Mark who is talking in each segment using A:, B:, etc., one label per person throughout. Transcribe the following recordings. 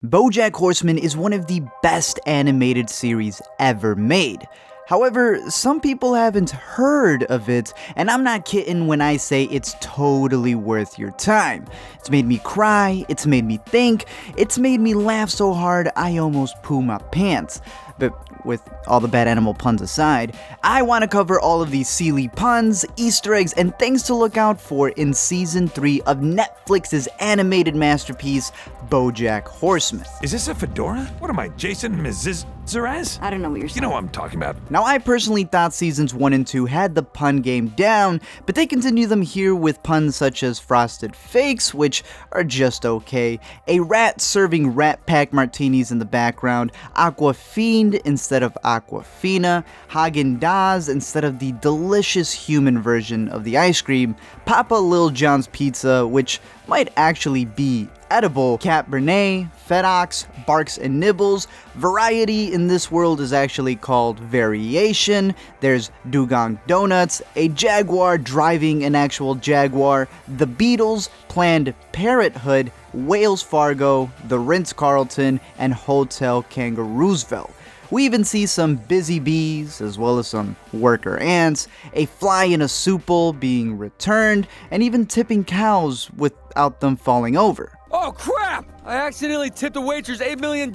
A: BoJack Horseman is one of the best animated series ever made. However, some people haven't heard of it, and I'm not kidding when I say it's totally worth your time. It's made me cry, it's made me think, it's made me laugh so hard I almost poo my pants. But with all the bad animal puns aside, I want to cover all of these silly puns, Easter eggs, and things to look out for in Season 3 of Netflix's animated masterpiece, BoJack Horseman.
B: Is this a fedora? What am I, Jason Mrs.
C: I don't know what you're saying.
B: You know what I'm talking about.
A: Now, I personally thought Seasons 1 and 2 had the pun game down, but they continue them here with puns such as Frosted Fakes, which are just okay, a rat serving Rat Pack martinis in the background, Aquafina instead of Aquafina, Haagen-Dazs instead of the delicious human version of the ice cream, Papa Lil John's Pizza, which might actually be edible, Cat Bernay, FedOx, Barks and Nibbles. Variety in this world is actually called variation. There's Dugong Donuts, a Jaguar driving an actual Jaguar, the Beatles, Planned Parenthood, Wales Fargo, the Ritz-Carlton, and Hotel Kangaroosville. We even see some busy bees, as well as some worker ants, a fly in a soup bowl being returned, and even tipping cows without them falling over.
D: Oh crap! I accidentally tipped the waitress $8 million!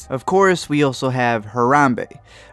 A: Of course, we also have Harambe.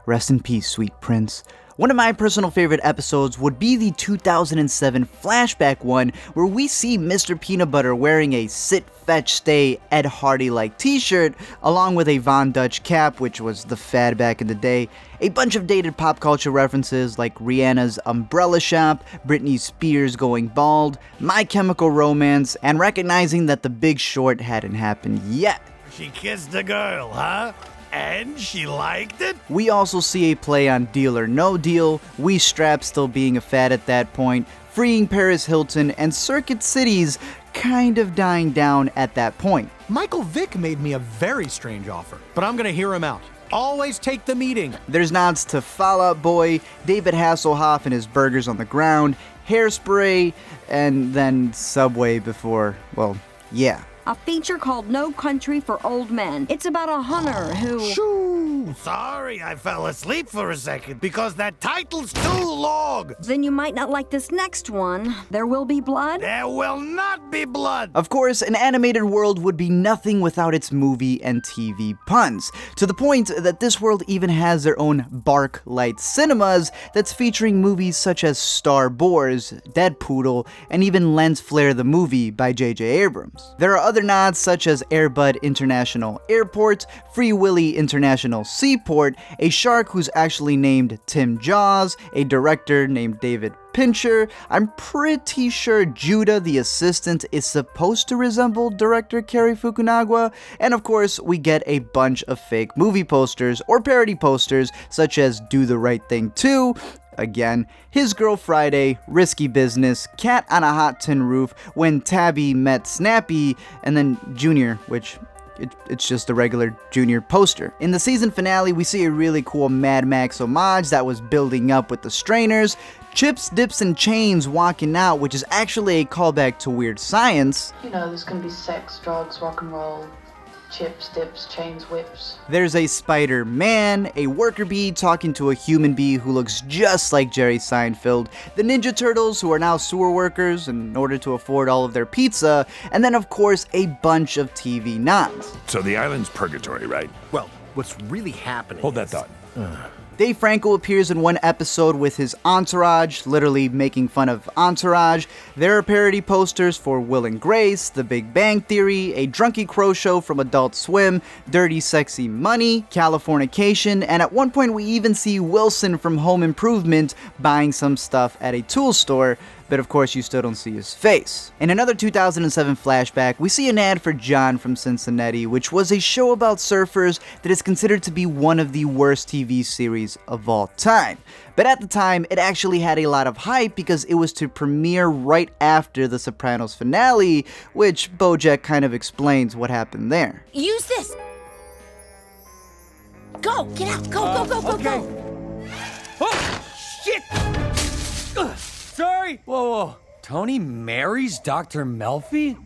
A: Rest in peace, sweet prince. One of my personal favorite episodes would be the 2007 flashback one where we see Mr. Peanut Butter wearing a sit, fetch, stay Ed Hardy-like t-shirt along with a Von Dutch cap, which was the fad back in the day, a bunch of dated pop culture references like Rihanna's Umbrella Shop, Britney Spears going bald, My Chemical Romance, and recognizing that The Big Short hadn't happened yet.
E: She kissed a girl, huh? And she liked it?
A: We also see a play on Deal or No Deal, We Strap still being a fad at that point, freeing Paris Hilton, and Circuit Cities kind of dying down at that point.
F: Michael Vick made me a very strange offer, but I'm gonna hear him out. Always take the meeting.
A: There's nods to Fall Out Boy, David Hasselhoff and his burgers on the ground, Hairspray, and then Subway before, well, yeah.
C: A feature called No Country for Old Men. It's about a hunter who...
E: Shoo! Sorry, I fell asleep for a second because that title's too long.
C: Then you might not like this next one. There Will Be Blood?
E: There will not be blood.
A: Of course, an animated world would be nothing without its movie and TV puns, to the point that this world even has their own Bark Light Cinemas that's featuring movies such as Star Boars, Dead Poodle, and even Lens Flare the Movie by J.J. Abrams. There are other nods such as Airbud International Airport, Free Willy International Seaport, a shark who's actually named Tim Jaws, a director named David Pincher. I'm pretty sure Judah the assistant is supposed to resemble director Cary Fukunaga, and of course we get a bunch of fake movie posters or parody posters such as Do the Right Thing 2, again, His Girl Friday, Risky Business, Cat on a Hot Tin Roof, When Tabby Met Snappy, and then Junior, which it's just a regular Junior poster. In the season finale, we see a really cool Mad Max homage that was building up with the Strainers, Chips, Dips, and Chains walking out, which is actually a callback to Weird Science.
G: You know, there's gonna be sex, drugs, rock and roll, chips, dips, chains, whips.
A: There's a Spider-Man, a worker bee talking to a human bee who looks just like Jerry Seinfeld, the Ninja Turtles who are now sewer workers in order to afford all of their pizza, and then of course a bunch of TV nods.
B: So the island's purgatory, right?
F: Well, what's really happening
B: Hold that
F: is-
B: thought.
A: Dave Franco appears in one episode with his entourage, literally making fun of Entourage. There are parody posters for Will and Grace, The Big Bang Theory, a Drunky Crow show from Adult Swim, Dirty Sexy Money, Californication, and at one point we even see Wilson from Home Improvement buying some stuff at a tool store, but of course you still don't see his face. In another 2007 flashback, we see an ad for John from Cincinnati, which was a show about surfers that is considered to be one of the worst TV series of all time. But at the time, it actually had a lot of hype because it was to premiere right after The Sopranos finale, which BoJack kind of explains what happened there.
H: Use this! Go! Get out! Go!
D: Oh, shit! Ugh, sorry! Whoa. Tony marries Dr. Melfi?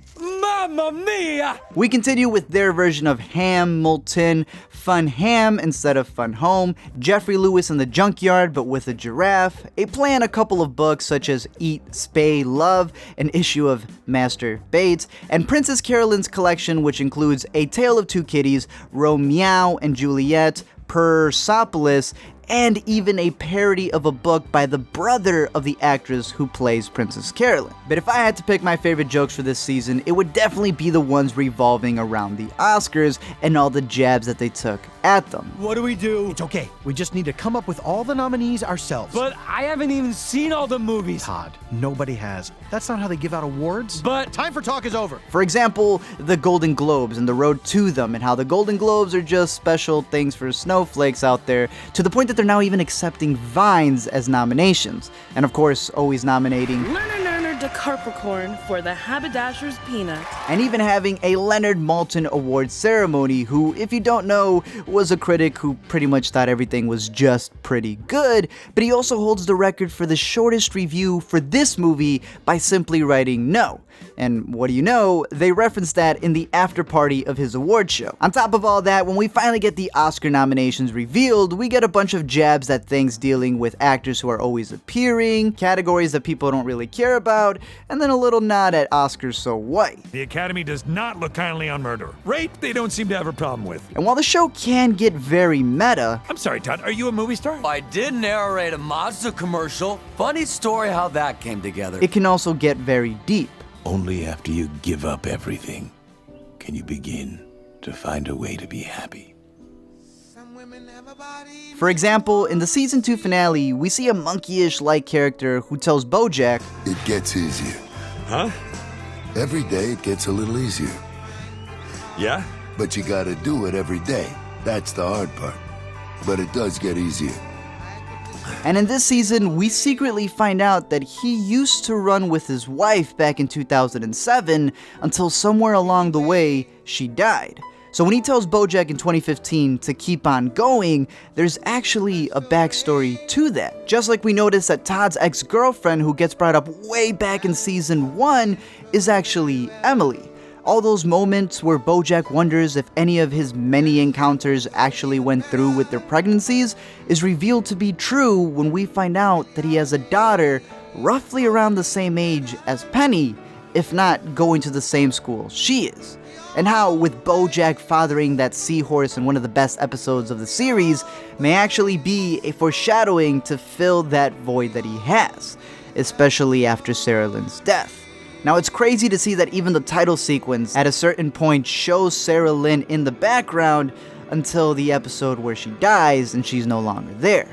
D: Mamma mia!
A: We continue with their version of Hamilton, Fun Ham instead of Fun Home, Jeffrey Lewis in the Junkyard but with a giraffe, a play on a couple of books such as Eat, Spay, Love, an issue of Master Bates, and Princess Carolyn's collection, which includes A Tale of Two Kitties, Romeo and Juliet, Persepolis, and even a parody of a book by the brother of the actress who plays Princess Carolyn. But if I had to pick my favorite jokes for this season, it would definitely be the ones revolving around the Oscars and all the jabs that they took at them.
D: What do we do?
F: It's okay. We just need to come up with all the nominees ourselves.
D: But I haven't even seen all the movies.
F: Todd, nobody has. That's not how they give out awards.
D: But
F: Time for talk is over.
A: For example, the Golden Globes and the road to them, and how the Golden Globes are just special things for snowflakes out there, to the point that they're now even accepting Vines as nominations. And of course, always nominating
I: Leonard de Capricorn for the Haberdasher's Peanut.
A: and even having a Leonard Maltin Award ceremony, who, if you don't know, was a critic who pretty much thought everything was just pretty good, but he also holds the record for the shortest review for this movie by simply writing no. And what do you know, they referenced that in the after party of his award show. On top of all that, when we finally get the Oscar nominations revealed, we get a bunch of jabs at things dealing with actors who are always appearing, categories that people don't really care about, and then a little nod at Oscars so white.
B: The Academy does not look kindly on murder. Rape, they don't seem to have a problem with.
A: And while the show can get very meta,
B: I'm sorry, Todd, are you a movie star?
D: I did narrate a Mazda commercial. Funny story how that came together.
A: it can also get very deep.
J: Only after you give up everything can you begin to find a way to be happy.
A: For example, in the season 2 finale, we see a monkeyish-like character who tells BoJack,
K: It gets easier.
B: Huh?
K: Every day it gets a little easier.
B: Yeah?
K: But you gotta do it every day. That's the hard part. But it does get easier.
A: and in this season, we secretly find out that he used to run with his wife back in 2007 until somewhere along the way, she died. So when he tells BoJack in 2015 to keep on going, there's actually a backstory to that. Just like we noticed that Todd's ex-girlfriend, who gets brought up way back in season 1, is actually Emily. All those moments where BoJack wonders if any of his many encounters actually went through with their pregnancies is revealed to be true when we find out that he has a daughter roughly around the same age as Penny, if not going to the same school she is. And how, with BoJack fathering that seahorse in one of the best episodes of the series, may actually be a foreshadowing to fill that void that he has, especially after Sarah Lynn's death. Now, it's crazy to see that even the title sequence at a certain point shows Sarah Lynn in the background until the episode where she dies and she's no longer there.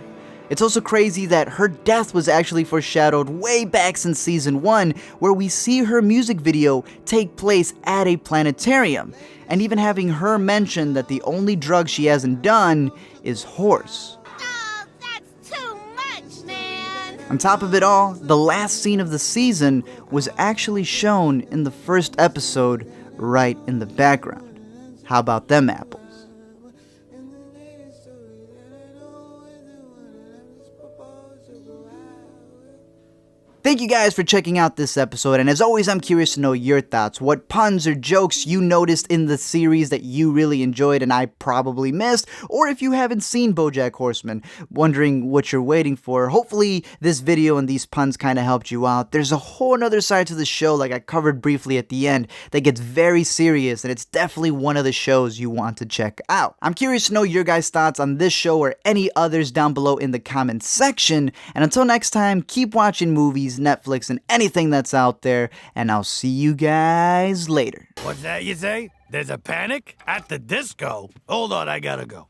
A: It's also crazy that her death was actually foreshadowed way back since season 1, where we see her music video take place at a planetarium, and even having her mention that the only drug she hasn't done is horse.
H: Oh, that's too much, man.
A: On top of it all, the last scene of the season was actually shown in the first episode right in the background. How about them apples? Thank you guys for checking out this episode, and as always, I'm curious to know your thoughts. What puns or jokes you noticed in the series that you really enjoyed and I probably missed, or if you haven't seen BoJack Horseman, wondering what you're waiting for. Hopefully, this video and these puns kind of helped you out. There's a whole other side to the show, like I covered briefly at the end, that gets very serious, and it's definitely one of the shows you want to check out. I'm curious to know your guys' thoughts on this show or any others down below in the comments section, and until next time, keep watching movies, Netflix, and anything that's out there, and I'll see you guys later.
E: What's that you say? There's a panic? At the disco? Hold on, I gotta go.